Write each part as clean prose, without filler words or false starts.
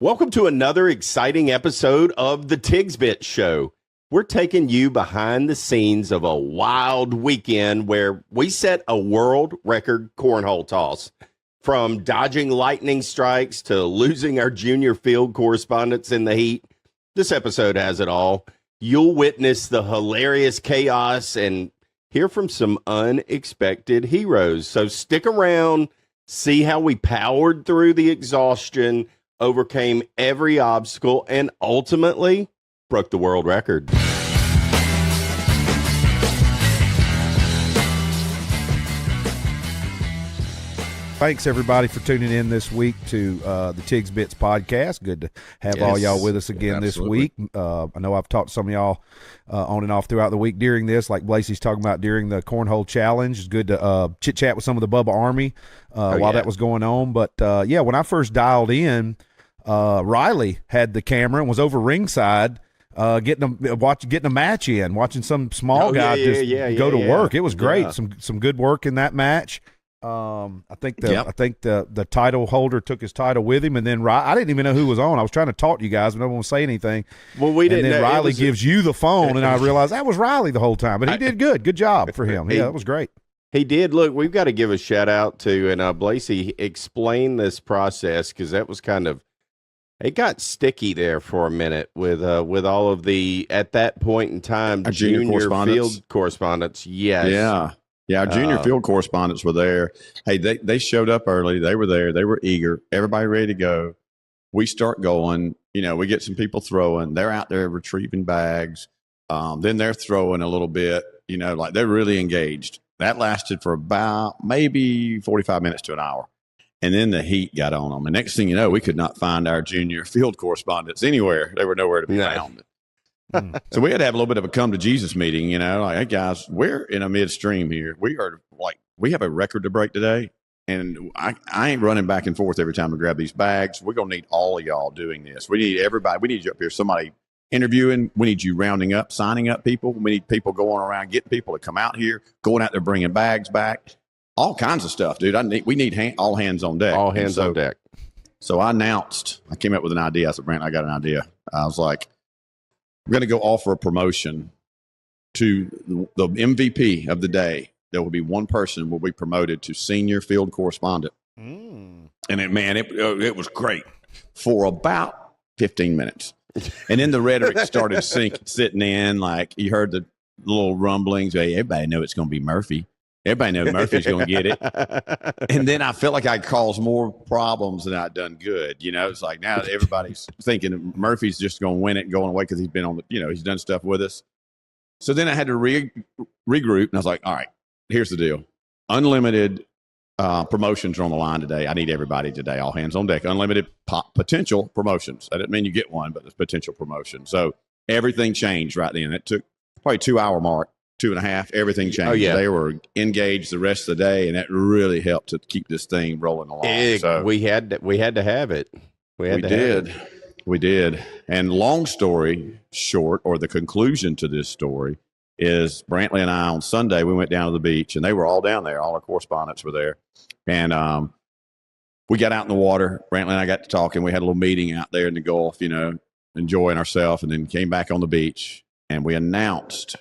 Welcome to another exciting episode of the Tigsbit Show. We're taking you behind the scenes of a wild weekend where we set a world record cornhole toss. From dodging lightning strikes to losing our junior field correspondents in the heat, this episode has it all. You'll witness the hilarious chaos and hear from some unexpected heroes. So stick around, see how we powered through the exhaustion, overcame every obstacle, and ultimately broke the world record. Thanks, everybody, for tuning in this week to the Tigs Bits podcast. Good to have all y'all with us again this week. I know I've talked to some of y'all on and off throughout the week during this, like Blacey's talking about during the Cornhole Challenge. It's good to chit-chat with some of the Bubba Army while that was going on. But, when I first dialed in, Riley had the camera and was over ringside getting a match in, watching some small guy go to work. It was great. Yeah. Some good work in that match. I think the title holder took his title with him, and then I didn't even know who was on. I was trying to talk to you guys, but no one was saying anything. Well, we didn't. And then Riley gives you the phone, and I realized that was Riley the whole time. But he did good. Good job for him. Yeah, that was great. He did. Look, we've got to give a shout out to and Blacey explain this process because that was it got sticky there for a minute with all of the at that point in time junior field correspondents. Yes. Yeah. Yeah, our junior field correspondents were there. Hey, they showed up early. They were there. They were eager. Everybody ready to go. We start going. We get some people throwing. They're out there retrieving bags. Then they're throwing a little bit. Like they're really engaged. That lasted for about maybe 45 minutes to an hour. And then the heat got on them. And next thing you know, we could not find our junior field correspondents anywhere. They were nowhere to be found. So we had to have a little bit of a come to Jesus meeting, like, hey guys, we're in a midstream here. We have a record to break today. And I ain't running back and forth every time we grab these bags. We're going to need all of y'all doing this. We need everybody. We need you up here. Somebody interviewing. We need you rounding up, signing up people. We need people going around, getting people to come out here, going out there, bringing bags back, all kinds of stuff, dude. We need all hands on deck. All hands on deck. So I came up with an idea. I said, Brent, I got an idea. I was like, we're going to go offer a promotion to the MVP of the day. There will be one person will be promoted to senior field correspondent. And it was great for about 15 minutes. And then the rhetoric started sitting in, like you heard the little rumblings. Hey, everybody know it's going to be Murphy. Everybody knows Murphy's going to get it. And then I felt like I caused more problems than I'd done good. It's like now everybody's thinking Murphy's just going to win it and going away because he's been on he's done stuff with us. So then I had to regroup, and I was like, all right, here's the deal. Unlimited promotions are on the line today. I need everybody today, all hands on deck. Unlimited potential promotions. That doesn't mean you get one, but it's potential promotion. So everything changed right then. It took probably 2-hour mark. 2.5, everything changed. Oh, yeah. They were engaged the rest of the day, and that really helped to keep this thing rolling along. So we had to have it. We did. And long story short, or the conclusion to this story, is Brantley and I on Sunday, we went down to the beach, and they were all down there. All our correspondents were there. And we got out in the water. Brantley and I got to talking. We had a little meeting out there in the Gulf, enjoying ourselves, and then came back on the beach, and we announced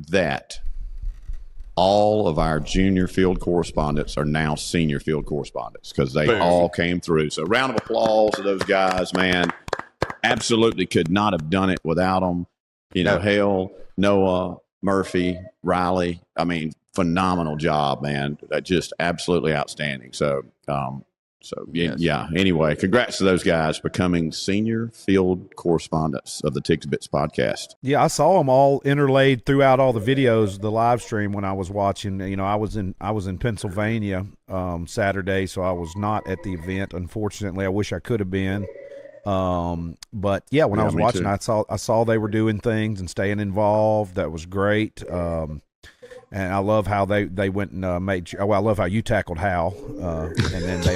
that all of our junior field correspondents are now senior field correspondents because they all came through. So round of applause to those guys, man. Absolutely could not have done it without them. Hale, Noah, Murphy, Riley. I mean, phenomenal job, man. Just absolutely outstanding. Anyway, congrats to those guys becoming senior field correspondents of the Tigs Bits podcast. Yeah, I saw them all interlaid throughout all the videos, the live stream when I was watching. I was in Pennsylvania Saturday, so I was not at the event. Unfortunately, I wish I could have been. But yeah, when I was watching, I saw they were doing things and staying involved. That was great. And I love how they went and made sure. Well, I love how you tackled Hal, and then they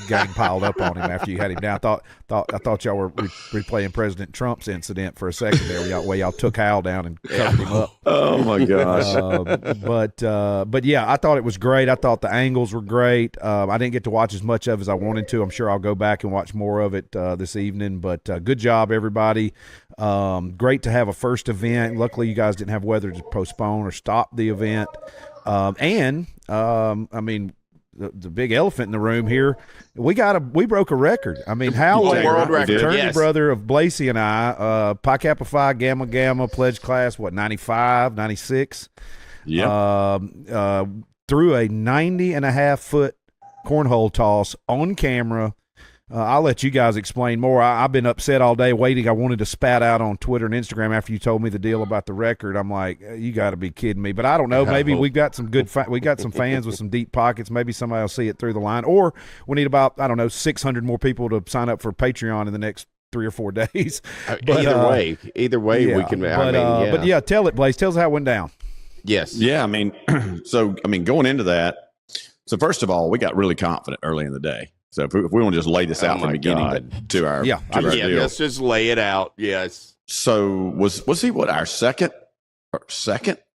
gang piled up on him after you had him down. I thought y'all were replaying President Trump's incident for a second there, where y'all took Hal down and covered him up. Oh my gosh! But yeah, I thought it was great. I thought the angles were great. I didn't get to watch as much of as I wanted to. I'm sure I'll go back and watch more of it this evening. But good job, everybody. Great to have a first event. Luckily, you guys didn't have weather to postpone or stop the event. I mean, the big elephant in the room here, we broke a record. I mean, Hal Laird, fraternity brother of Blasey and I, Pi Kappa Phi Gamma Gamma, pledge class, 95, 96? Yeah. Threw a 90.5-foot cornhole toss on camera. I'll let you guys explain more. I've been upset all day waiting. I wanted to spat out on Twitter and Instagram after you told me the deal about the record. I'm like, you got to be kidding me. But I don't know. Maybe we got some we got some fans with some deep pockets. Maybe somebody will see it through the line. Or we need about, 600 more people to sign up for Patreon in the next 3 or 4 days. But, either way, yeah, we can. But yeah, tell it, Blaze. Tell us how it went down. Yes. Yeah. I mean, going into that. So first of all, we got really confident early in the day. So if we want to just lay this out from the beginning to our deal. Let's just lay it out. Yes. So was he our second,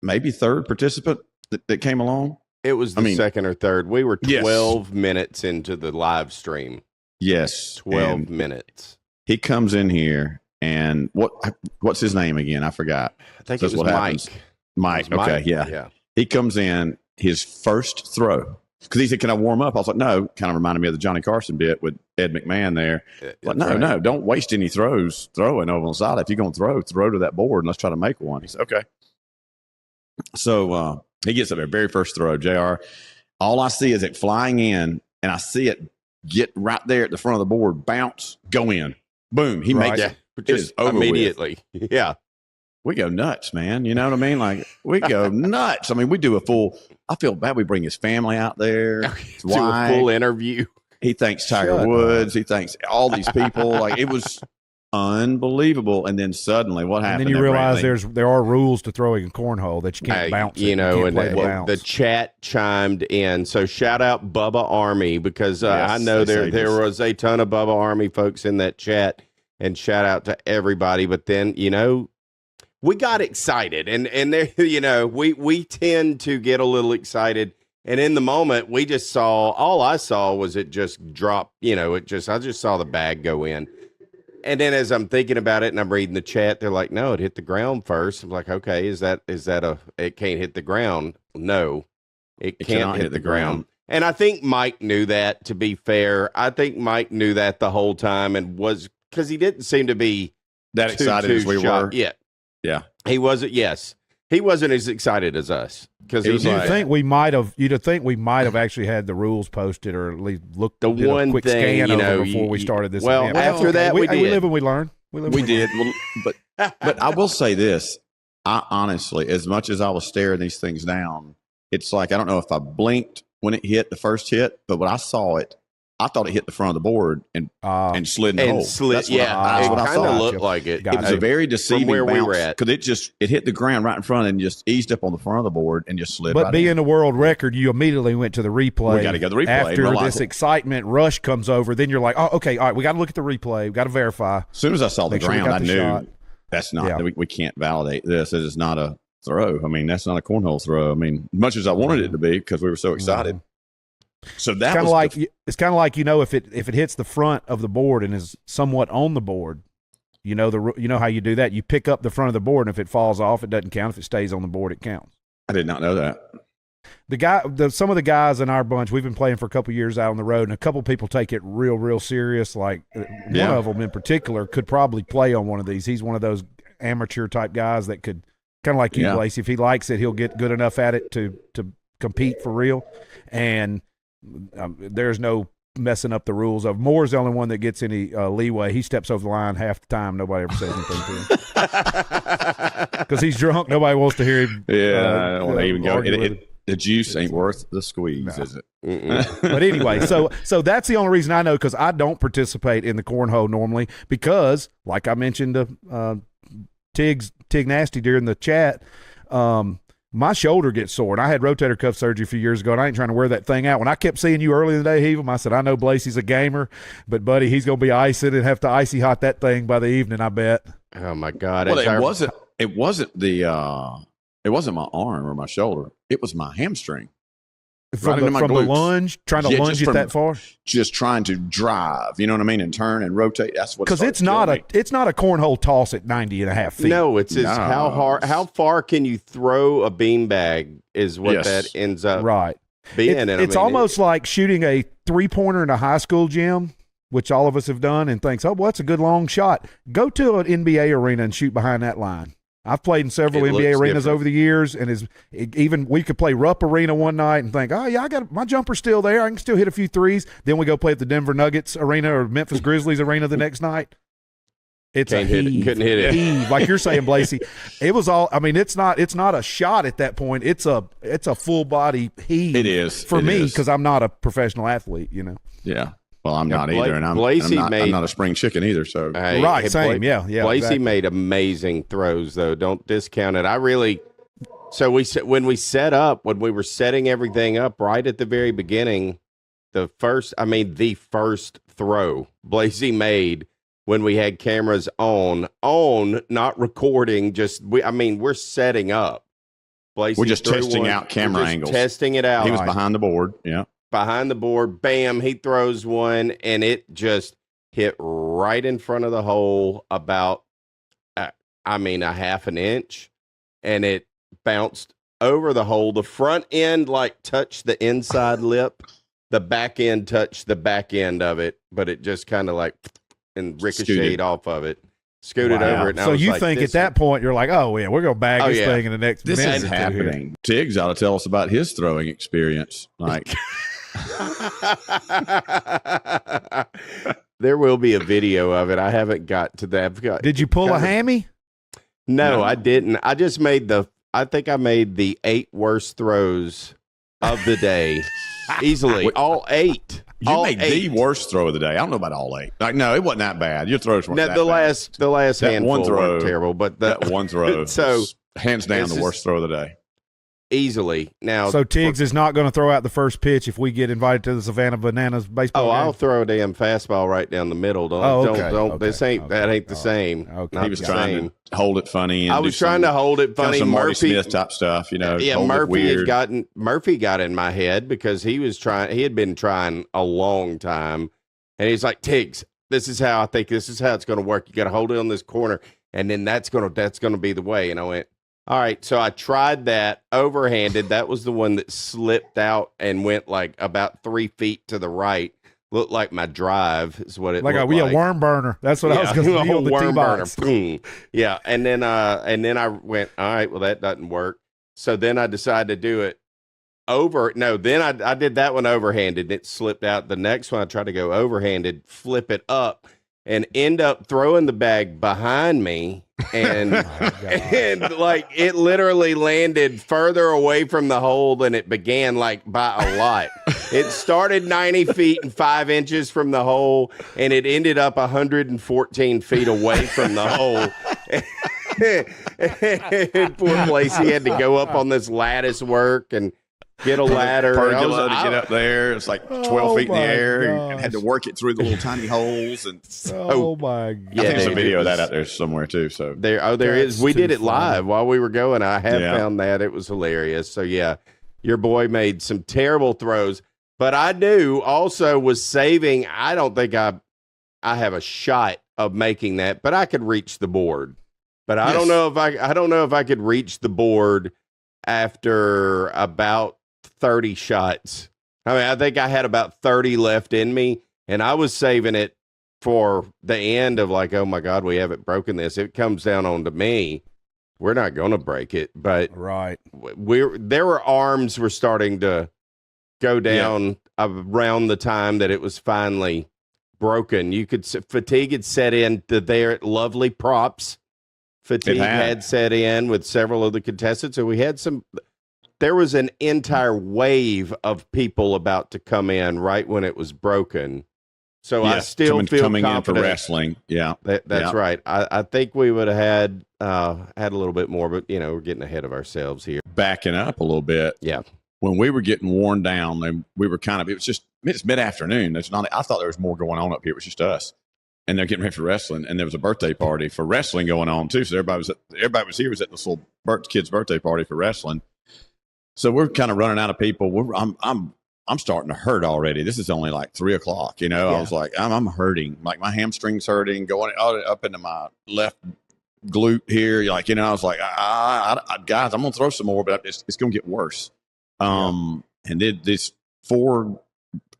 maybe third participant that came along? It was the second or third. We were 12 minutes into the live stream. Yes, 12 minutes. He comes in here, and what's his name again? I forgot. I think it was Mike. Mike. Okay, yeah. He comes in, his first throw. Because he said, "Can I warm up?" I was like, "No." Kind of reminded me of the Johnny Carson bit with Ed McMahon there. Like, no, don't waste any throws throwing over on the side. If you're going to throw to that board and let's try to make one. He said, "Okay." So he gets up there, very first throw, JR. All I see is it flying in, and I see it get right there at the front of the board, bounce, go in, boom. He makes it. Just immediately. Yeah. We go nuts, man. You know what I mean? Like, we go nuts. I mean, we do a full. I feel bad. We bring his family out there. Do a full interview. He thanks Tiger Woods. He thanks all these people. Like, it was unbelievable. And then suddenly, what happened? And then you realize there are rules to throwing a cornhole that you can't bounce. The chat chimed in. So shout out Bubba Army, because I know there was a ton of Bubba Army folks in that chat. And shout out to everybody. But then, we got excited, and there, we tend to get a little excited, and in the moment, all I saw was it just drop, I just saw the bag go in, and then as I'm thinking about it and I'm reading the chat, they're like, no, it hit the ground first. I'm like, okay, is that it can't hit the ground? No, it can't hit the ground. And I think Mike knew that, to be fair. I think Mike knew that the whole time, and because he didn't seem to be that excited as we were. Yeah, he wasn't. Yes, he wasn't as excited as us, because you'd think we might have actually had the rules posted, or at least looked a quick scan over before we started this. Well, after that, we did. We live and we learn. We did. Well, but I will say this: I honestly, as much as I was staring these things down, it's like I don't know if I blinked when it hit the first hit, but when I saw it, I thought it hit the front of the board and slid in the hole. That's what I thought. Looked like it. It was a very deceiving where bounce, we were at, because it hit the ground right in front and just eased up on the front of the board and just slid. But being in. a world record, you immediately went to the replay. We got to go to the replay after this excitement rush comes over. Then you're like, oh, okay, all right, we got to look at the replay. We got to verify. As soon as I saw the ground, I knew that's not. Yeah. We can't validate this. It is not a throw. I mean, that's not a cornhole throw. I mean, much as I wanted it to be, because we were so excited. So that kind of like it's kind of like if it hits the front of the board and is somewhat on the board, you know how you do that. You pick up the front of the board, and if it falls off, it doesn't count. If it stays on the board, it counts. I did not know that. Some of the guys in our bunch, we've been playing for a couple years out on the road, and a couple people take it real serious. Like one of them in particular could probably play on one of these. He's one of those amateur type guys that could, kind of like you, Blaze. If he likes it, he'll get good enough at it to compete for real. And there's no messing up the rules. Moore's the only one that gets any leeway. He steps over the line half the time. Nobody ever says anything to him because he's drunk. Nobody wants to hear him. I don't want to even go. The juice ain't worth the squeeze, is it? But anyway, so that's the only reason I know, because I don't participate in the cornhole normally, because like I mentioned to Tig Nasty during the chat, my shoulder gets sore. And I had rotator cuff surgery a few years ago, and I ain't trying to wear that thing out. When I kept seeing you early in the day, Heavem, I said, I know Blasey's a gamer, but, buddy, he's going to be icing and have to icy hot that thing by the evening, I bet. Oh, my God. Well, it wasn't my arm or my shoulder. It was my hamstring. From the lunge, trying to lunge it that far? Just trying to drive, you know what I mean, and turn and rotate. That's what. Because it's not a cornhole toss at 90.5 feet. No, it's how far can you throw a beanbag is what that ends up being. It's almost like shooting a 3-pointer in a high school gym, which all of us have done, and thinks, oh, well, that's a good long shot. Go to an NBA arena and shoot behind that line. I've played in several NBA arenas over the years, and even we could play Rupp Arena one night and think, oh, yeah, I got my jumper's still there. I can still hit a few threes. Then we go play at the Denver Nuggets arena or Memphis Grizzlies arena the next night. It's couldn't hit it. Heave, like you're saying, Blasey. It was all. I mean, it's not a shot at that point. It's a full body heave. It is for me because I'm not a professional athlete. You know. Yeah. Well, I'm not either, and I'm not a spring chicken either. So same. Yeah. Blasey exactly. made amazing throws, though. Don't discount it. So when we were setting everything up right at the very beginning, the first throw Blasey made when we had cameras on, not recording. We're setting up. Blasey we're just testing out camera angles, testing it out. He was behind the board. Yeah. Behind the board, bam, he throws one, and it just hit right in front of the hole about, a half an inch, and it bounced over the hole. The front end, touched the inside lip. The back end touched the back end of it, but it just kind of and ricocheted off of it. Scooted over it. And so you think at that point, you're like, oh, yeah, we're going to bag this thing in the next minute. This is happening. Tiggs ought to tell us about his throwing experience. There will be a video of it. I haven't got to that. Did you pull a hammy? No, I didn't. I just made I think I made the 8 worst throws of the day easily. All 8. You made the worst throw of the day. I don't know about all 8. No, it wasn't that bad. Your throws weren't that bad. The last handful one throw were terrible, but that one throw was hands down the worst throw of the day. Easily. Now, so Tiggs is not going to throw out the first pitch if we get invited to the Savannah Bananas baseball game? I'll throw a damn fastball right down the middle. That ain't the same. He was trying to hold it funny. And I was trying to hold it funny. Some Marty Smith type stuff, Yeah, Murphy got in my head because he had been trying a long time, and he's like, Tiggs, this is how it's going to work. You got to hold it on this corner, and then that's going to be the way. And I went, all right, so I tried that overhanded. That was the one that slipped out and went about 3 feet to the right. Looked like my drive is what it looked like. A worm burner. That's what I was going to do on the T-box. Yeah, and then I went, all right, well, that doesn't work. So then I decided to do it then I did that one overhanded. It slipped out. The next one I tried to go overhanded, flip it up, and end up throwing the bag behind me. And it literally landed further away from the hole than it began, by a lot. It started 90 feet and 5 inches from the hole, and it ended up 114 feet away from the hole. And poor Blasey had to go up on this lattice work and get a ladder. Pergola to get up there. It's 12 feet in the air, and had to work it through the little tiny holes. And my God! I think there's a video of that out there somewhere too. So there is. We did it live while we were going. I have found that it was hilarious. So yeah, your boy made some terrible throws, but I also was saving. I don't think I have a shot of making that, but I could reach the board. But I don't know if I could reach the board after about 30 shots. I think I had about 30 left in me, and I was saving it for the end of oh my God, we haven't broken this. It comes down onto me. We're not going to break it, but there were arms were starting to go down around the time that it was finally broken. You could fatigue had set in to their lovely props. Fatigue had set in with several of the contestants, so we had there was an entire wave of people about to come in right when it was broken. So I still feel coming confident in for wrestling. Yeah, that's right. I think we would have had a little bit more, but we're getting ahead of ourselves here. Backing up a little bit. Yeah. When we were getting worn down, and we were it's mid-afternoon. I thought there was more going on up here. It was just us. And they're getting ready for wrestling. And there was a birthday party for wrestling going on too. So everybody was here was at this little kid's birthday party for wrestling. So we're kind of running out of people. I'm starting to hurt already. This is only like 3:00. I was like, I'm hurting. Like my hamstring's hurting, going up into my left glute here. I was like, guys, I'm gonna throw some more, but it's gonna get worse. And these 4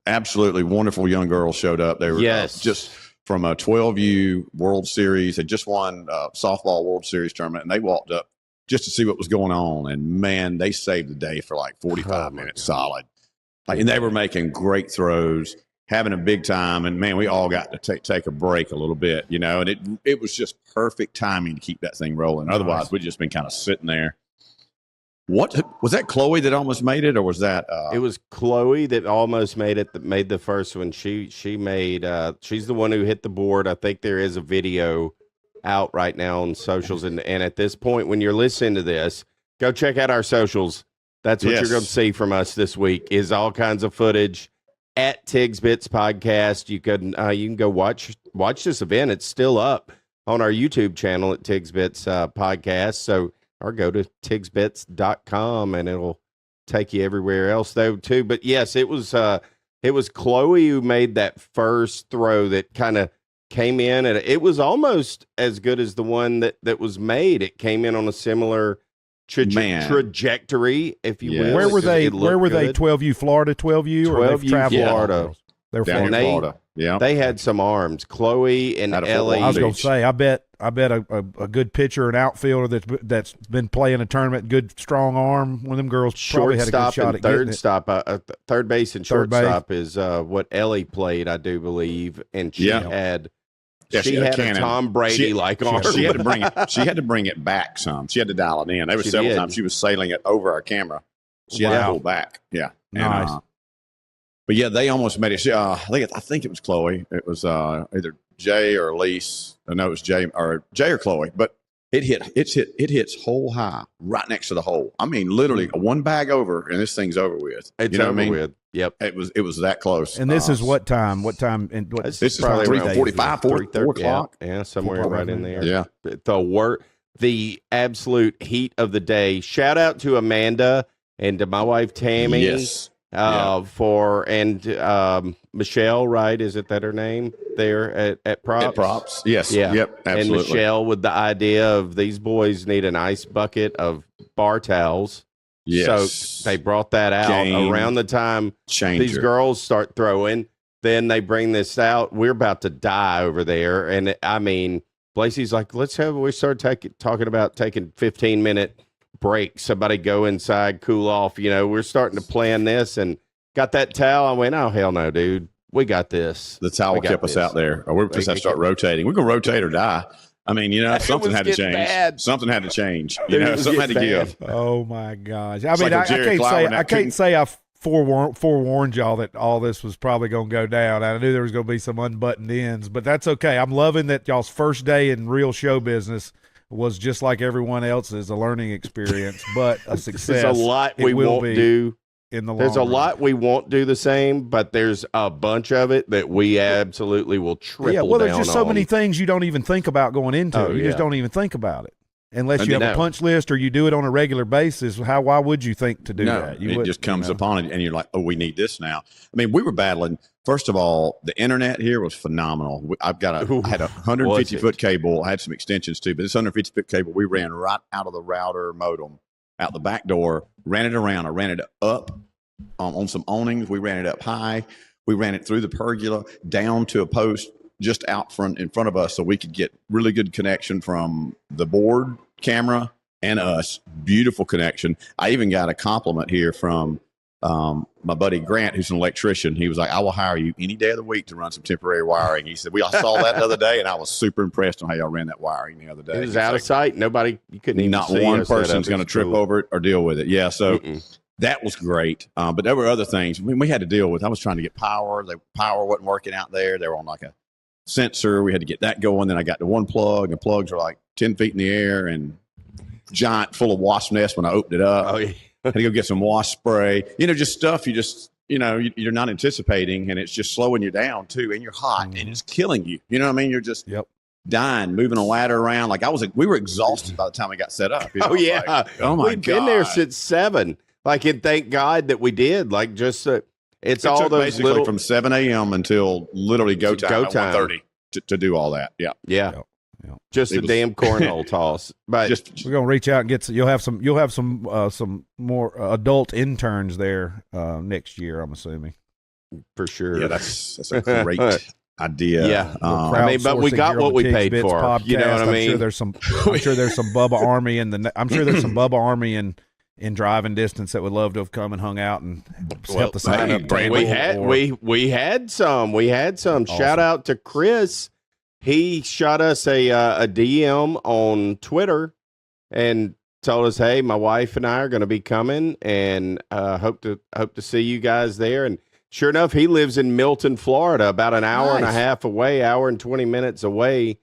absolutely wonderful young girls showed up. They were just from a 12U World Series. They just won softball World Series tournament, and they walked up just to see what was going on. And man, they saved the day for like 45 minutes solid. And they were making great throws, having a big time. And man, we all got to take a break a little bit, and it was just perfect timing to keep that thing rolling. Otherwise, we'd just been kind of sitting there. What was that? Chloe that almost made it, or was that? It was Chloe that almost made it. That made the first one. She made. She's the one who hit the board. I think there is a video out right now on socials, and at this point, when you're listening to this, go check out our socials. That's what you're going to see from us this week. Is all kinds of footage at Tig's Bits Podcast. You can go watch this event. It's still up on our YouTube channel at Tig's Bits Podcast. So. Or go to tigsbits.com and it'll take you everywhere else though too. But yes, it was Chloe who made that first throw that kind of came in, and it was almost as good as the one that was made. It came in on a similar trajectory, if you will. Where were they? 12U, Florida, 12U, or 12U, Florida? They were down in Florida. Yeah, they had some arms. Chloe and Ellie. I was going to say, I bet a good pitcher, an outfielder that's been playing a tournament, good strong arm. One of them girls probably had a good shot at third stop. Third base and shortstop is what Ellie played, I do believe, and she had. Yeah, she had a Tom Brady arm. She had to bring it. She had to bring it back some. She had to dial it in. There were several times she was sailing it over our camera. She had to pull back. Yeah, nice. But yeah, they almost made it. I think it was Chloe. It was either Jay or Elise. No, it was Jay or Chloe. But it hits hole high right next to the hole. I mean, literally one bag over, and this thing's over with. It's over with. Yep, it was that close. And this is what time? What time? And this is probably around 4 o'clock. Yeah, somewhere right in there. Yeah, the absolute heat of the day. Shout out to Amanda and to my wife Tammy. Yes. Michelle, right? Is it that her name there at Props? At Props, yes. Yeah. Yep, absolutely. And Michelle with the idea of these boys need an ice bucket of bar towels. Yes. So they brought that out around the time these girls start throwing. Then they bring this out. We're about to die over there. And I mean, Lacey's like, we start talking about taking 15-minute break. Somebody go inside, cool off. We're starting to plan this and got that towel. I went, oh, hell no, dude. We got this. The towel kept us out there. Or we're just going to start rotating. We're going to rotate or die. I mean, something had to change. Bad. Something had to change. Something had to give. Oh my gosh! I mean, I can't say I forewarned y'all that all this was probably going to go down. I knew there was going to be some unbuttoned ends, but that's okay. I'm loving that y'all's first day in real show business was just like everyone else's, a learning experience, but a success. There's a lot we won't do. There's a lot we won't do the same, but there's a bunch of it that we absolutely will triple down on. There's just so many things you don't even think about going into. You just don't even think about it. Unless you have a punch list or you do it on a regular basis, why would you think to do that? It just comes upon it, and you're like, oh, we need this now. I mean, we were battling. First of all, the internet here was phenomenal. I had a 150-foot cable. I had some extensions too, but this 150-foot cable, we ran right out of the router modem, out the back door, ran it around. I ran it up on some awnings. We ran it up high. We ran it through the pergola down to a post just out in front of us so we could get really good connection from the board camera and us. Beautiful connection. I even got a compliment here from my buddy Grant, who's an electrician. He was like, I will hire you any day of the week to run some temporary wiring. He said, I saw that the other day, and I was super impressed on how y'all ran that wiring the other day. It was out of sight. You couldn't even not see one person's going to trip over it or deal with it. Yeah, so that was great. But there were other things we had to deal with. I was trying to get power. The power wasn't working out there. They were on like a sensor. We had to get that going. Then I got to one plug, and plugs were like 10 feet in the air and giant, full of wasp nests when I opened it up. Oh, yeah. Had to go get some wasp spray. Just stuff you're not anticipating, and it's just slowing you down too, and you're hot, and it's killing you. You know what I mean? You're just dying, moving a ladder around. Like we were exhausted by the time we got set up. Oh yeah, like, oh my we've been there since 7. Like, and thank God that we did. Like, just it's all those basically little from 7 a.m. until literally go time at 1:30 to do all that. Yeah. Just a damn cornhole toss. But we're gonna reach out and get. You'll have some more adult interns there next year. I'm assuming for sure. Yeah, that's a great idea. Yeah, but we got what we paid for. Podcast. You know what I mean? I'm sure there's some Bubba Army in driving distance that would love to have come and hung out and help the sign up. We had some. Awesome. Shout out to Chris. He shot us a DM on Twitter and told us, "Hey, my wife and I are going to be coming, and hope to see you guys there." And sure enough, he lives in Milton, Florida, about an hour and a half away, hour and 20 minutes away.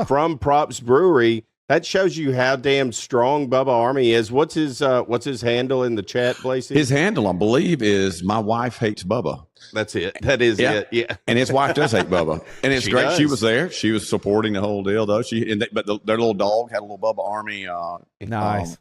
From Props Brewery. That shows you how damn strong Bubba Army is. What's his handle in the chat, Blasey? His handle, I believe, is "My wife hates Bubba." That's it. That is it. Yeah. And his wife does hate Bubba, and it's great. Does. She was there. She was supporting the whole deal, though. But their little dog had a little Bubba Army. Nice.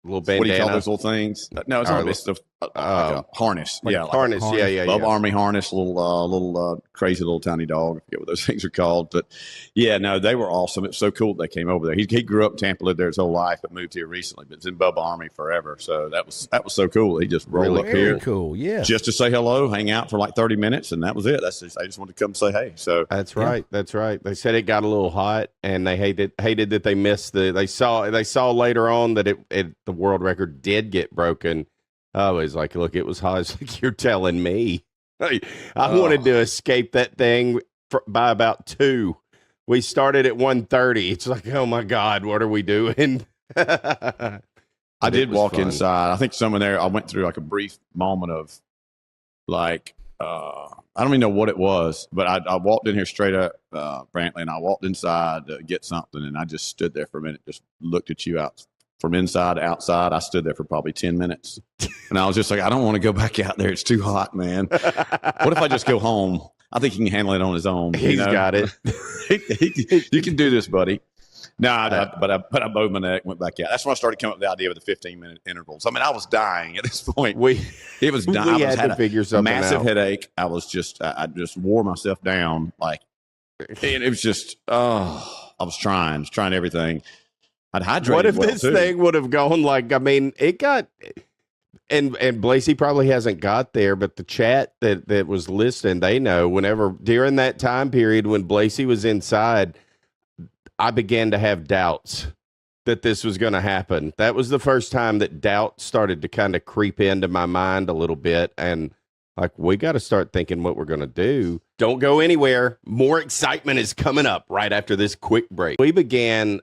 Little bandana. What do you call those little things? No, it's not. It's the like a harness. Harness. Bubba Army harness. Little crazy little tiny dog. I forget what those things are called. But yeah, no, they were awesome. It's so cool that they came over there. He grew up in Tampa, lived there his whole life, but moved here recently. But it's in Bubba Army forever. So that was so cool. He just rolled up here. Cool. Yeah. Just to say hello, hang out for like 30 minutes, and that was it. I just wanted to come say hey. So that's right. That's right. They said it got a little hot, and they hated that they missed they saw later on that the world record did get broken. I was like, look, it was hot. It's like, you're telling me. I wanted to escape that thing by about 2. We started at 1:30. It's like, oh my God, what are we doing? I did walk inside. I think someone there, I went through like a brief moment of like, I don't even know what it was, but I walked in here straight up, Brantley, and I walked inside to get something, and I just stood there for a minute, just looked at you out from inside to outside. I stood there for probably 10 minutes, and I was just like, I don't want to go back out there. It's too hot, man. What if I just go home? I think he can handle it on his own. He's got it. You can do this, buddy. No, but I bowed my neck, went back out. That's when I started coming up with the idea of the 15-minute intervals. I mean, I was dying at this point. It was dying. We had to figure something out. Massive headache. I just wore myself down. Like, and it was just, I was trying everything. I'd hydrated. What if this thing would have gone like, I mean, it got, and Blasey probably hasn't got there, but the chat that was listening, they know whenever during that time period when Blasey was inside, I began to have doubts that this was going to happen. That was the first time that doubt started to kind of creep into my mind a little bit. And like, we got to start thinking what we're going to do. Don't go anywhere. More excitement is coming up right after this quick break. We began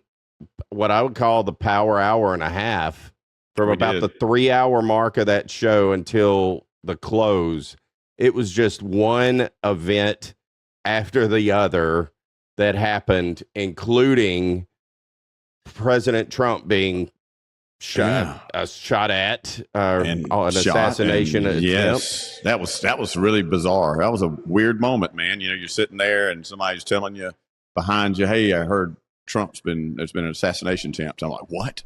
what I would call the power hour and a half from about the 3-hour mark of that show until the close. It was just one event after the other that happened, including President Trump being shot at an assassination attempt. Yes, that was really bizarre. That was a weird moment, man. You know, you're sitting there and somebody's telling you behind you, "Hey, I heard there's been an assassination attempt." I'm like, what?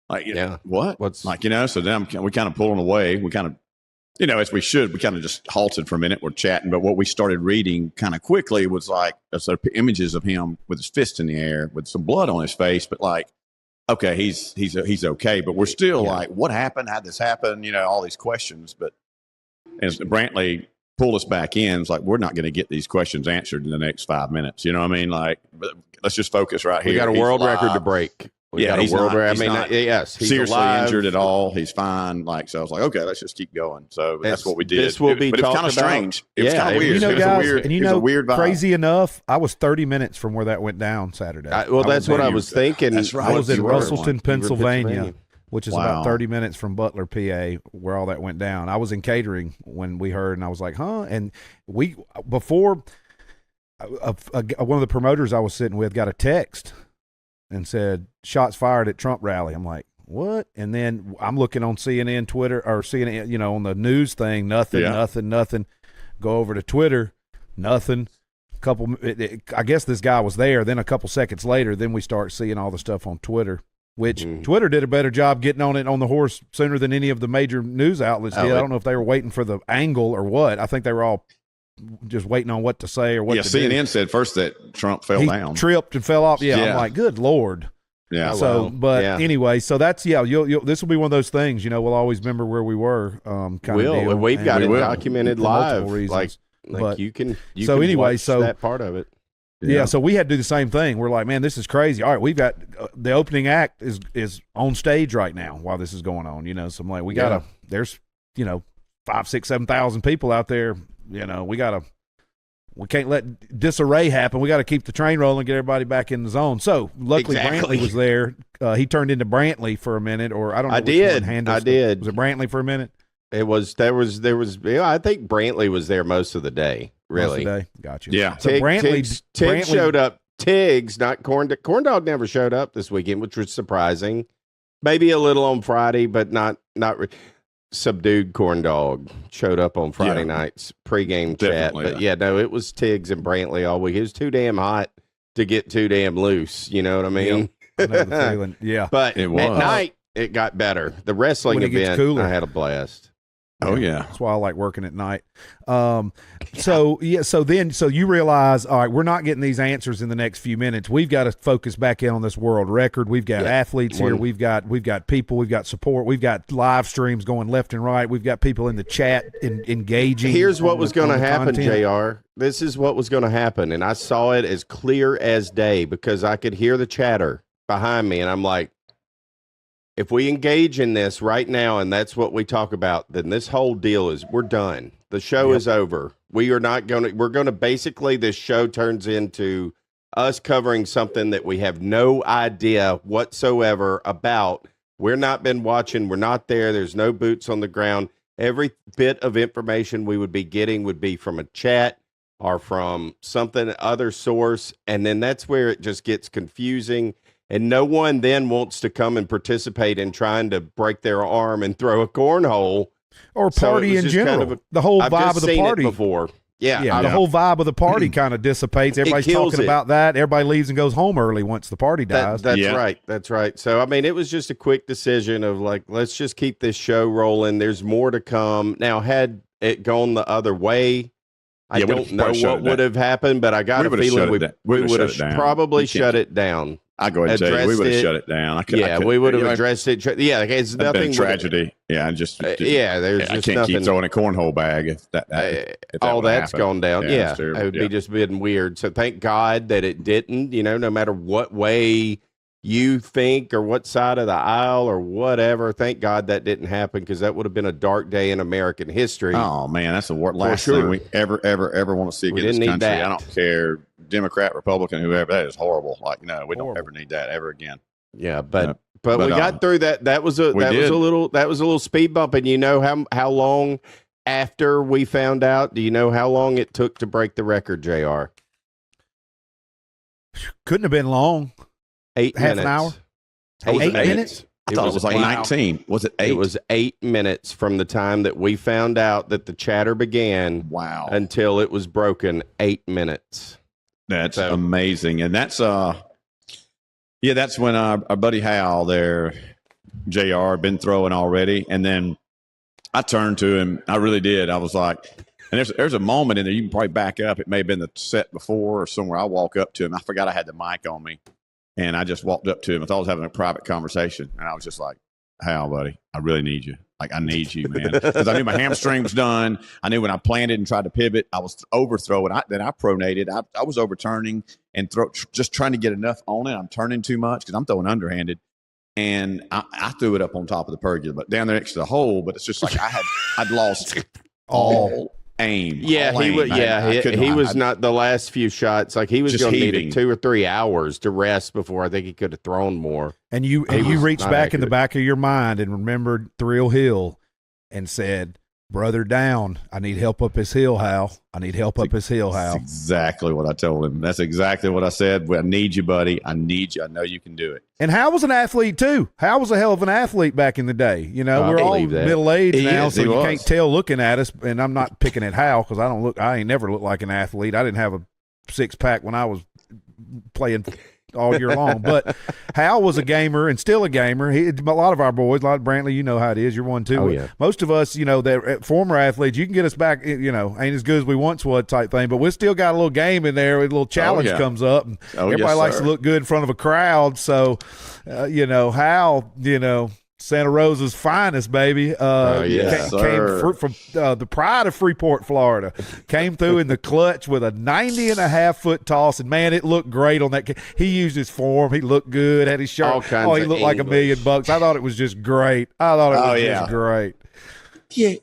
Like, what? What's like, so then we kind of pulling away. We kind of, as we should, we kind of just halted for a minute. We're chatting. But what we started reading kind of quickly was like images of him with his fist in the air with some blood on his face. But like, okay, he's okay. But we're still like, what happened? How'd this happen? All these questions. But as Brantley pulled us back in, it's like, we're not going to get these questions answered in the next 5 minutes. You know what I mean? Like, let's just focus right here. We got a world record to break. He's seriously alive. Injured at all. He's fine. Like, so I was like, okay, let's just keep going. So that's what we did. This will be but it was kind of strange. It was kind of weird. Guys, it was a weird vibe. Crazy enough, I was 30 minutes from where that went down Saturday. That's what I was thinking. That's right. I was in Russellton, Pennsylvania. which is about 30 minutes from Butler, PA, where all that went down. I was in catering when we heard, and I was like, huh? And before one of the promoters I was sitting with got a text and said, shots fired at Trump rally. I'm like, what? And then I'm looking on CNN, Twitter, or CNN, on the news thing, nothing. Go over to Twitter, nothing. I guess this guy was there. Then a couple seconds later, then we start seeing all the stuff on Twitter. Which Twitter did a better job getting on it on the horse sooner than any of the major news outlets did. I don't know if they were waiting for the angle or what. I think they were all just waiting on what to say or what to CNN do. said first that Trump fell down. Tripped and fell off. Yeah, I'm like, good Lord. Yeah. So, anyway, so that's, this will be one of those things, we'll always remember where we were kind of deal. We've got it documented live. Reasons. Like you can watch that part of it. Yeah, so we had to do the same thing. We're like, man, this is crazy. All right, we've got the opening act is on stage right now while this is going on. So I'm like, we gotta. There's 5, 6, 7,000 people out there. We can't let disarray happen. We got to keep the train rolling, get everybody back in the zone. So luckily, Brantley was there. He turned into Brantley for a minute, or I don't know. I did. Was it Brantley for a minute? It was. There was. I think Brantley was there most of the day. Really? Gotcha. Yeah. So Tiggs showed up. Tiggs, not Corndog never showed up this weekend, which was surprising. Maybe a little on Friday, but not subdued. Corndog showed up on Friday night's pregame chat. But it was Tiggs and Brantley all week. It was too damn hot to get too damn loose. You know what I mean? I know the feeling. Yeah. But at night, it got better. The wrestling event, I had a blast. Oh yeah, that's why I like working at night. So you realize, all right, we're not getting these answers in the next few minutes. We've got to focus back in on this world record. We've got athletes here. We've got people. We've got support. We've got live streams going left and right. We've got people in the chat engaging. Here's what was going to happen, JR. This is what was going to happen, and I saw it as clear as day because I could hear the chatter behind me, and I'm like, if we engage in this right now, and that's what we talk about, then this whole deal we're done. The show is over. We're going to basically, this show turns into us covering something that we have no idea whatsoever about. We're not been watching. We're not there. There's no boots on the ground. Every bit of information we would be getting would be from a chat or from something, other source. And then that's where it just gets confusing. And no one then wants to come and participate in trying to break their arm and throw a cornhole. Or party in general. The whole vibe of the party. Before. The whole vibe of the party kind of dissipates. Everybody's talking about that. Everybody leaves and goes home early once the party dies. That's right. That's right. So, I mean, it was just a quick decision of like, let's just keep this show rolling. There's more to come. Now, had it gone the other way, I don't know what would have happened, but I got a feeling we would have probably shut it down. I go ahead and say we would have shut it down. We would have addressed it. Yeah, it's nothing. Tragedy. There's just I can't nothing. Keep throwing a cornhole bag if all that's gone down. Yeah, it would be just been weird. So thank God that it didn't. No matter what way you think or what side of the aisle or whatever, thank God that didn't happen because that would have been a dark day in American history. Oh man, that's the last thing we ever want to see again in this country. I don't care. Democrat, Republican, whoever, that is horrible. Like, no, we don't ever need that ever again. Yeah, but we got through that. That was a little speed bump. And you know how long after we found out? Do you know how long it took to break the record, JR? Couldn't have been long. 8 minutes. Half an hour. 8 minutes. I thought it was like 19. Was it 8? It was 8 minutes from the time that we found out that the chatter began. Wow. Until it was broken. 8 minutes. That's amazing. And that's that's when our buddy Hal there, JR, been throwing already. And then I turned to him. I really did. I was like, and there's a moment in there, you can probably back up. It may have been the set before or somewhere. I walk up to him. I forgot I had the mic on me. And I just walked up to him. I thought I was having a private conversation. And I was just like, Hal, buddy, I really need you. Like, I need you, man. Because I knew my hamstring was done. I knew when I planted and tried to pivot, I was overthrowing. Then I pronated. I was overturning and just trying to get enough on it. I'm turning too much because I'm throwing underhanded. And I threw it up on top of the pergola, but down there next to the hole. But it's just like I'd lost all aim. Yeah, he was. Yeah, he was not the last few shots. Like he was going to need 2 or 3 hours to rest before I think he could have thrown more. And you reached back in the back of your mind and remembered Thrill Hill, and said, "Brother down. I need help up his hill, Hal. I need help up his hill, Hal." That's exactly what I told him. That's exactly what I said. I need you, buddy. I need you. I know you can do it. And Hal was an athlete too. Hal was a hell of an athlete back in the day. You know, we're all middle-aged now, so you can't tell looking at us. And I'm not picking at Hal because I ain't never looked like an athlete. I didn't have a 6-pack when I was playing all year long. But Hal was a gamer and still a gamer. A lot of our boys, a lot of Brantley, you know how it is. You're one too. Oh, yeah. Most of us, you know, that former athletes, you can get us back, you know, ain't as good as we once was type thing, but we still got a little game in there. A little challenge comes up. And everybody likes to look good in front of a crowd. So, you know, Hal, you know, Santa Rosa's finest, baby. Came from the pride of Freeport, Florida. Came through in the clutch with a 90.5-foot toss, and man, it looked great on that. He used his form. He looked good. Had his shirt. He looked like $1 million. I thought it was just great. Just great. Yeah.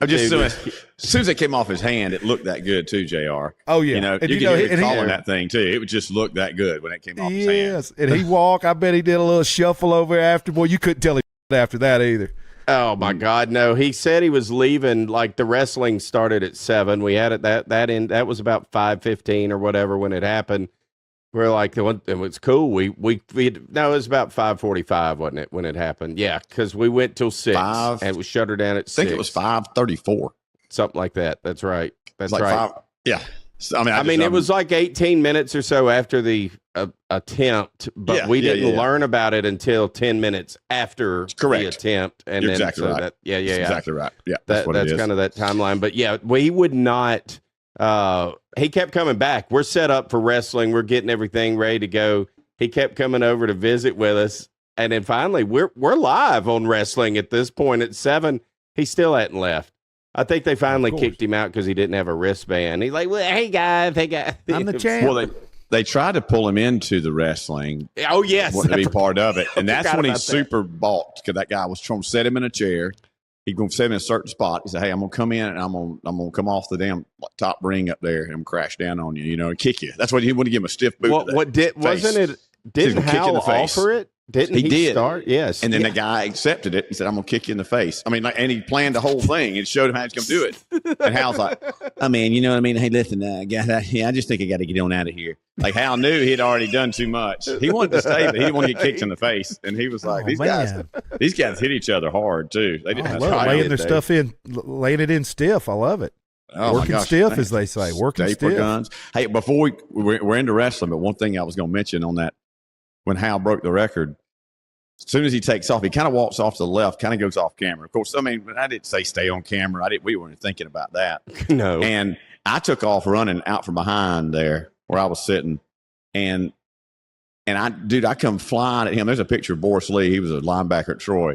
As soon as it came off his hand, it looked that good too, JR. Oh yeah, you know, you could hear it calling that thing too. It would just look that good when it came off his hand. Yes, and he walked. I bet he did a little shuffle over after. Boy, you couldn't tell him after that either. Oh my God, no! He said he was leaving. Like the wrestling started at 7. We had it that was about 5:15 or whatever when it happened. We're like, it was cool. We it was about 5:45, wasn't it, when it happened? Yeah, because we went till 6 and it was shut her down at 6. I think it was 5:34, something like that. That's right. That's like right. 5, yeah. I mean, it was like 18 minutes or so after the attempt, but we didn't learn about it until 10 minutes after the attempt. And You're then exactly right. Exactly right. Yeah, that's kind of that timeline. But yeah, we would not. He kept coming back. We're set up for wrestling. We're getting everything ready to go. He kept coming over to visit with us, and then finally we're live on wrestling at this point at 7. He still hadn't left. I think they finally kicked him out because he didn't have a wristband. He's like, "Well, hey guys, I'm the champ." Well, they tried to pull him into the wrestling. Oh yes, wanted to be part of it, and that's when he super balked because that guy was trying to set him in a chair. He's going to set him in a certain spot. He said, "Hey, I'm going to come in and I'm going to come off the damn top ring up there and crash down on you, you know, and kick you." That's what he wanted to give him a stiff boot. Didn't Hal offer it? Didn't he start? Yes. And then the guy accepted it and said, "I'm going to kick you in the face." I mean, and he planned the whole thing and showed him how he's going to do it. And Hal's like, "I mean, you know what I mean? Hey, listen, I just think I got to get on out of here." Like Hal knew he'd already done too much. He wanted to stay, but he didn't want to get kicked in the face. And he was like, these guys hit each other hard too. They didn't laying their stuff in, laying it in stiff. I love it. Working stiff, as they say. Working stiff. Guns. Hey, before we're into wrestling, but one thing I was going to mention on that, when Hal broke the record, as soon as he takes off, he kind of walks off to the left, kind of goes off camera. Of course, I mean, I didn't say stay on camera. We weren't thinking about that. No. And I took off running out from behind there where I was sitting. And I come flying at him. There's a picture of Boris Lee. He was a linebacker at Troy.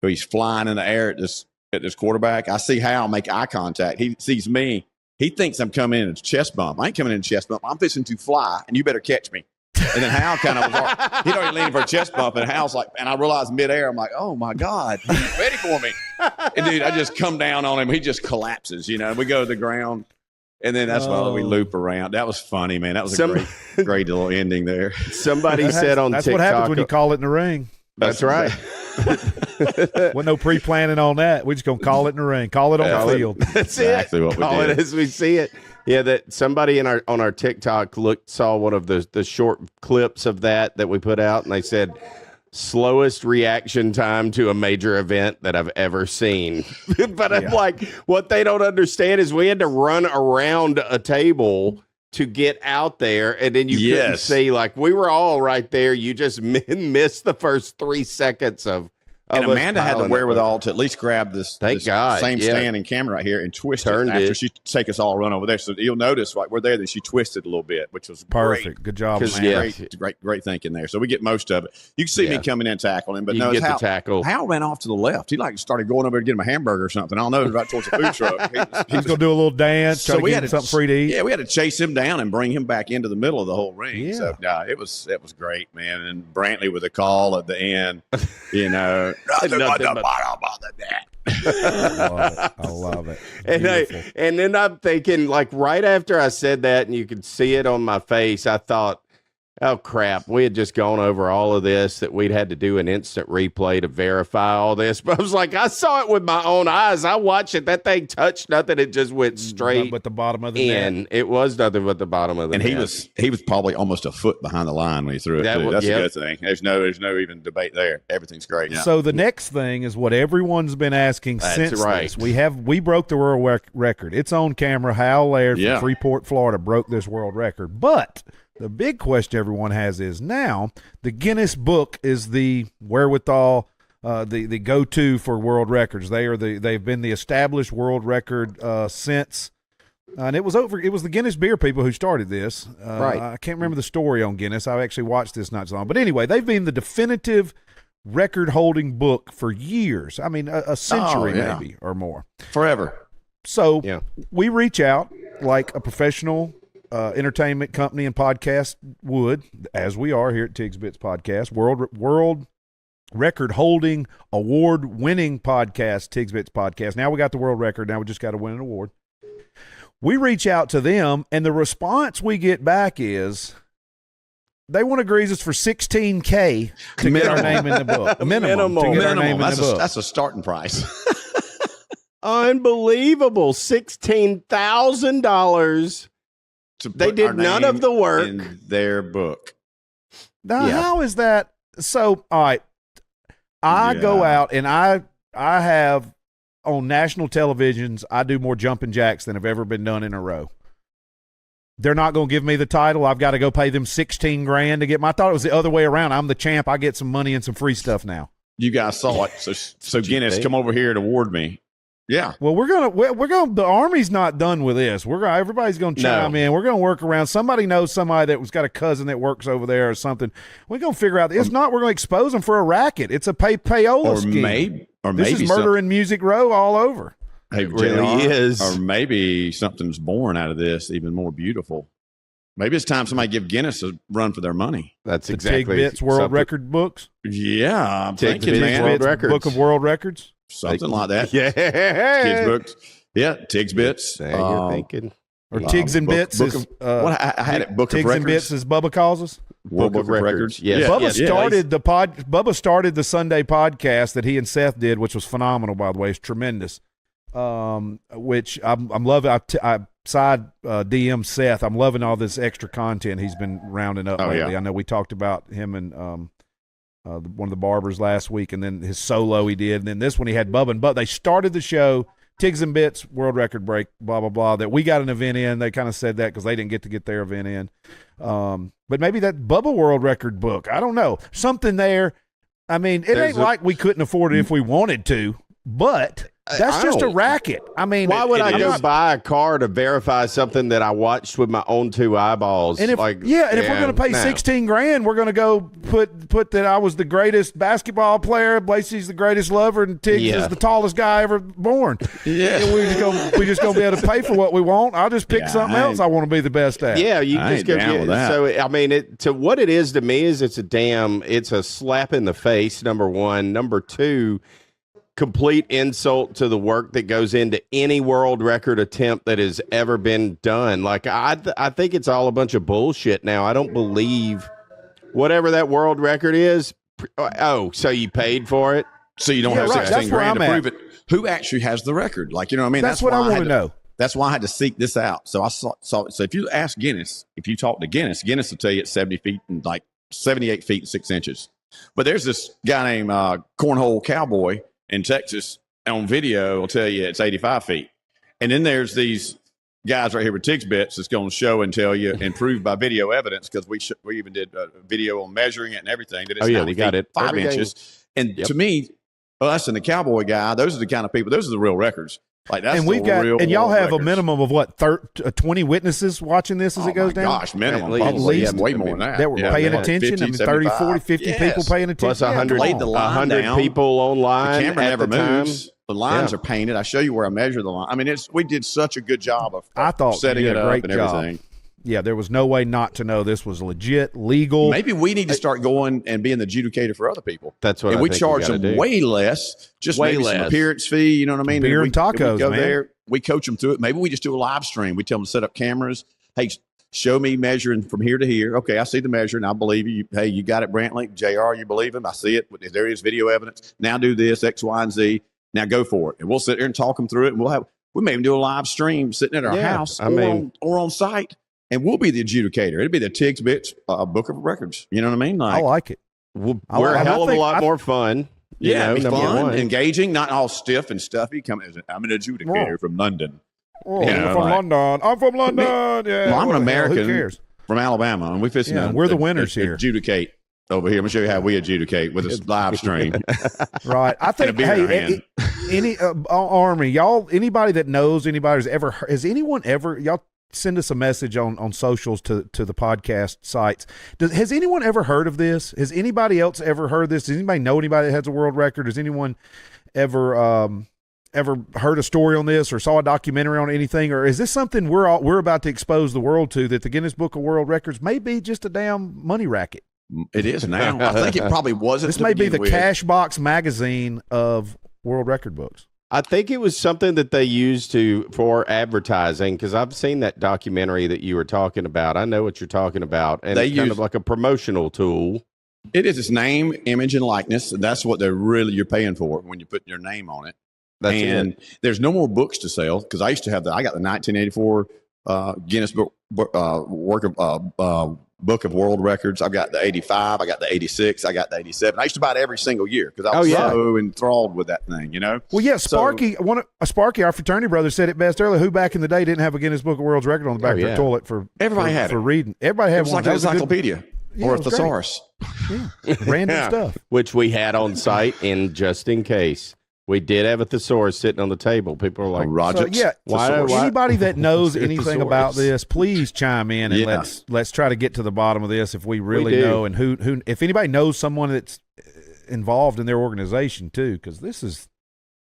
So he's flying in the air at this quarterback. I see Hal make eye contact. He sees me. He thinks I'm coming in a chest bump. I ain't coming in a chest bump. I'm fixing to fly, and you better catch me. And then Hal kind of was he'd already leaned for a chest bump, and Hal's like, and I realized midair, I'm like, oh my God, he's ready for me. And dude, I just come down on him. He just collapses, you know. We go to the ground, and then that's why we loop around. That was funny, man. That was a great little ending there. Somebody said on that's TikTok. That's what happens when you call it in the ring. That's right. With no pre-planning on that. We're just going to call it in the ring. Call it on the field. That's exactly what we call did. It as we see it. Yeah, that somebody on our TikTok saw one of the short clips of that we put out, and they said, slowest reaction time to a major event that I've ever seen. But I'm like, what they don't understand is we had to run around a table to get out there, and then you couldn't see. Like, we were all right there. You just missed the first 3 seconds of and Amanda had the wherewithal to at least grab this same standing camera right here and twist it after she take us all run over there. So you'll notice right we're there that she twisted a little bit, which was perfect. Great. Good job, man. Great thinking there. So we get most of it. You can see me coming in tackling, but you get the tackle. Hal ran off to the left. He started going over there to get him a hamburger or something. I don't know, right towards the food truck. He's going to do a little dance. So we had something free to eat. Yeah, we had to chase him down and bring him back into the middle of the whole ring. Yeah. So it was great, man. And Brantley with a call at the end, you know. Nothing but the but- bottom of the net. I love it. And then I'm thinking, like, right after I said that, and you could see it on my face, I thought, oh, crap, we had just gone over all of this, that we'd had to do an instant replay to verify all this. But I was like, I saw it with my own eyes. I watched it. That thing touched nothing. It just went straight but the bottom of the in. net. It was nothing but the bottom of the And net. he was probably almost a foot behind the line when he threw it. That Too. was- That's yep. a good thing. There's no even debate there. Everything's great. Yeah. So the next thing is what everyone's been asking That's since right. this. We broke the world record. It's on camera. Hal Laird Yeah. from Freeport, Florida, broke this world record. But the big question everyone has is now the Guinness Book is the wherewithal, the go-to for world records. They've been the established world record since. And it was the Guinness beer people who started this. Right. I can't remember the story on Guinness. I actually watched this not so long. But anyway, they've been the definitive record-holding book for years. I mean, a century maybe or more. Forever. So Yeah. we reach out like a professional entertainment company and podcast would, as we are here at Tigs Bits Podcast, world record-holding, award-winning podcast, Tigs Bits Podcast. Now we got the world record. Now we just got to win an award. We reach out to them, and the response we get back is they want to grease us for $16K to get our name in the book. Minimum. To get our name in the book. That's a starting price. Unbelievable. $16,000. They did none of the work in their book. Now, how is that? So, all right, I go out and I have on national televisions, I do more jumping jacks than have ever been done in a row. They're not going to give me the title. I've got to go pay them $16,000 to get my. I thought it was the other way around. I'm the champ. I get some money and some free stuff now. You guys saw it. So Guinness, come over here and award me. Yeah. Well, we're gonna. The Army's not done with this. Everybody's gonna chime in. We're gonna work around. Somebody knows somebody that was got a cousin that works over there or something. We're gonna figure out. If not, we're gonna expose them for a racket. It's a payola scheme. This is murder in Music Row all over. Hey, It really is. Or maybe something's born out of this, even more beautiful. Maybe it's time somebody give Guinness a run for their money. That's The exactly Tig Bits World Record books. Yeah, I'm Tig thinking, Bits man. World Records. Book of World Records. Something like that. Yeah. Kids books. Yeah, Tig's Bits. There you're thinking. Or Tigs and Bits book is what I had it. Book Tigs of and Records. Bits as Bubba calls us. Book of Records. Yes. Bubba yes, started Bubba started the Sunday podcast that he and Seth did, which was phenomenal, by the way. It's tremendous. Which I'm loving. I side DM Seth. I'm loving all this extra content he's been rounding up lately. Yeah. I know we talked about him and one of the barbers last week, and then his solo he did, and then this one he had Bubba and Bubba. They started the show. Tigs and Bits World Record break, blah blah blah. That we got an event in. They kind of said that because they didn't get to get their event in. But maybe that Bubba World Record book. I don't know. Something there. I mean, it ain't like we couldn't afford it if we wanted to, but that's just a racket. I mean, why would I go buy a car to verify something that I watched with my own two eyeballs? And if we're going to pay $16,000, we're going to go put that I was the greatest basketball player, Lacey's the greatest lover, and Tiggs is the tallest guy ever born. Yeah, and we just going to be able to pay for what we want. I'll just pick something else I want to be the best at. Yeah, you just go down with that. So I mean, to what it is to me is it's a slap in the face. Number one, number two. Complete insult to the work that goes into any world record attempt that has ever been done. Like I think it's all a bunch of bullshit now. I don't believe whatever that world record is. Oh, so you paid for it? So you don't have $16,000 to prove it. Who actually has the record? Like, you know what I mean? That's what I want to know. That's why I had to seek this out. So I saw. So if you ask Guinness, if you talk to Guinness will tell you it's 70 feet and like 78 feet and 6 inches. But there's this guy named Cornhole Cowboy in Texas on video will tell you it's 85 feet. And then there's these guys right here with Tig's Bits that's going to show and tell you and prove by video evidence, because we even did a video on measuring it and everything, that it's we got it 5 inches. And to me, us and the Cowboy guy, those are the kind of people, those are the real records. Like that's and we've got, real and y'all have records. a minimum of what, 20 witnesses watching this as it goes down? Gosh, minimum, at probably least way more than that. That were paying like attention. 50, I mean, 30, 40, 50 people paying attention. Plus 100 people online. The camera at never the time. moves. The lines are painted. I show you where I measure the line. I mean, we did such a good job of I thought setting you did it a great up and job. everything. there was no way not to know this was legit, legal. Maybe we need to start going and being the adjudicator for other people. That's what we charge them way less, just way maybe less. Some appearance fee. You know what I mean? Beer and tacos, we go man. there, we coach them through it. Maybe we just do a live stream. We tell them to set up cameras. Hey, show me measuring from here to here. Okay, I see the measuring. I believe you. Hey, you got it, Brantley. JR, you believe him? I see it. There is video evidence. Now do this, X, Y, and Z. Now go for it. And we'll sit there and talk them through it. And we may even do a live stream sitting at our house or on site. And we'll be the adjudicator. It'll be the Tigs Bits book of records. You know what I mean? I like it. We're a hell of a lot more fun. It'd be fun, engaging, not all stiff and stuffy. I'm an adjudicator from London. Oh, I'm from London. Well, I'm an American who cares? From Alabama, and we're the winners here. Adjudicate over here. I'm going to show you how we adjudicate with a live stream. Right. I think, any Army, y'all, anybody that knows anybody has anyone ever, y'all send us a message on socials to the podcast sites. Has anyone ever heard of this? Has anybody else ever heard this? Does anybody know anybody that has a world record? Has anyone ever heard a story on this or saw a documentary on anything? Or is this something we're about to expose the world to, that the Guinness Book of World Records may be just a damn money racket? It is now. I think it probably wasn't. This may be the Cashbox magazine of world record books. I think it was something that they used for advertising, because I've seen that documentary that you were talking about. I know what you're talking about. And it's kind of like a promotional tool. It is. It's name, image, and likeness. That's what you're paying for when you put your name on it. There's no more books to sell, because I used to have I got the 1984 Guinness Book Book of World Records. I've got the 85. I got the 86. I got the 87. I used to buy it every single year because I was so enthralled with that thing, you know? Well, yeah, Sparky, our fraternity brother, said it best earlier. Who back in the day didn't have a Guinness Book of World Record on the back of their toilet for reading? Everybody had one. It was like an encyclopedia or a thesaurus. Yeah, random stuff. Which we had on site, and just in case. We did have a thesaurus sitting on the table. People are like, Roger. So, why? Anybody that knows anything about this, please chime in and let's try to get to the bottom of this if we really know, and who if anybody knows someone that's involved in their organization too, because this is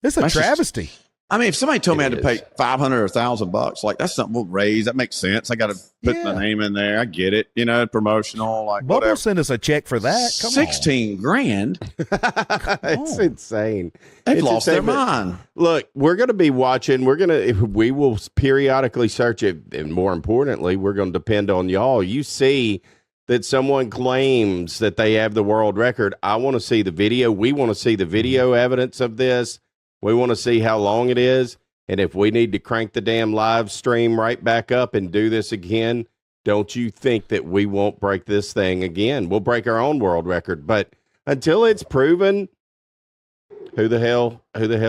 a travesty. If somebody told me I had to pay $500 or $1,000, like that's something we'll raise. That makes sense. I got to put my name in there. I get it. You know, promotional, like Bubba whatever. Send us a check for that. Come 16 grand. It's insane. They've lost their mind. Look, we're going to be watching. We will periodically search it, and more importantly, we're going to depend on y'all. You see that someone claims that they have the world record. I want to see the video. We want to see the video evidence of this. We want to see how long it is, and if we need to crank the damn live stream right back up and do this again, don't you think that we won't break this thing again? We'll break our own world record, but until it's proven, who the hell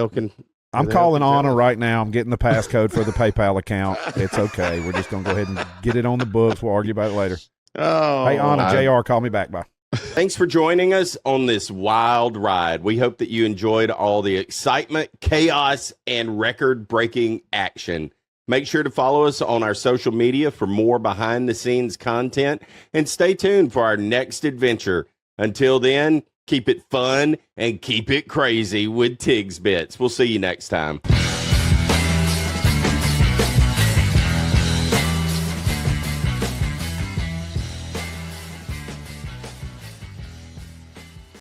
can? I'm calling Anna right now. I'm getting the passcode for the PayPal account. It's okay. We're just going to go ahead and get it on the books. We'll argue about it later. Oh, hey, Anna, JR, call me back. Bye. Thanks for joining us on this wild ride. We hope that you enjoyed all the excitement, chaos, and record-breaking action. Make sure to follow us on our social media for more behind-the-scenes content, and stay tuned for our next adventure. Until then, keep it fun and keep it crazy with Tigs Bits. We'll see you next time.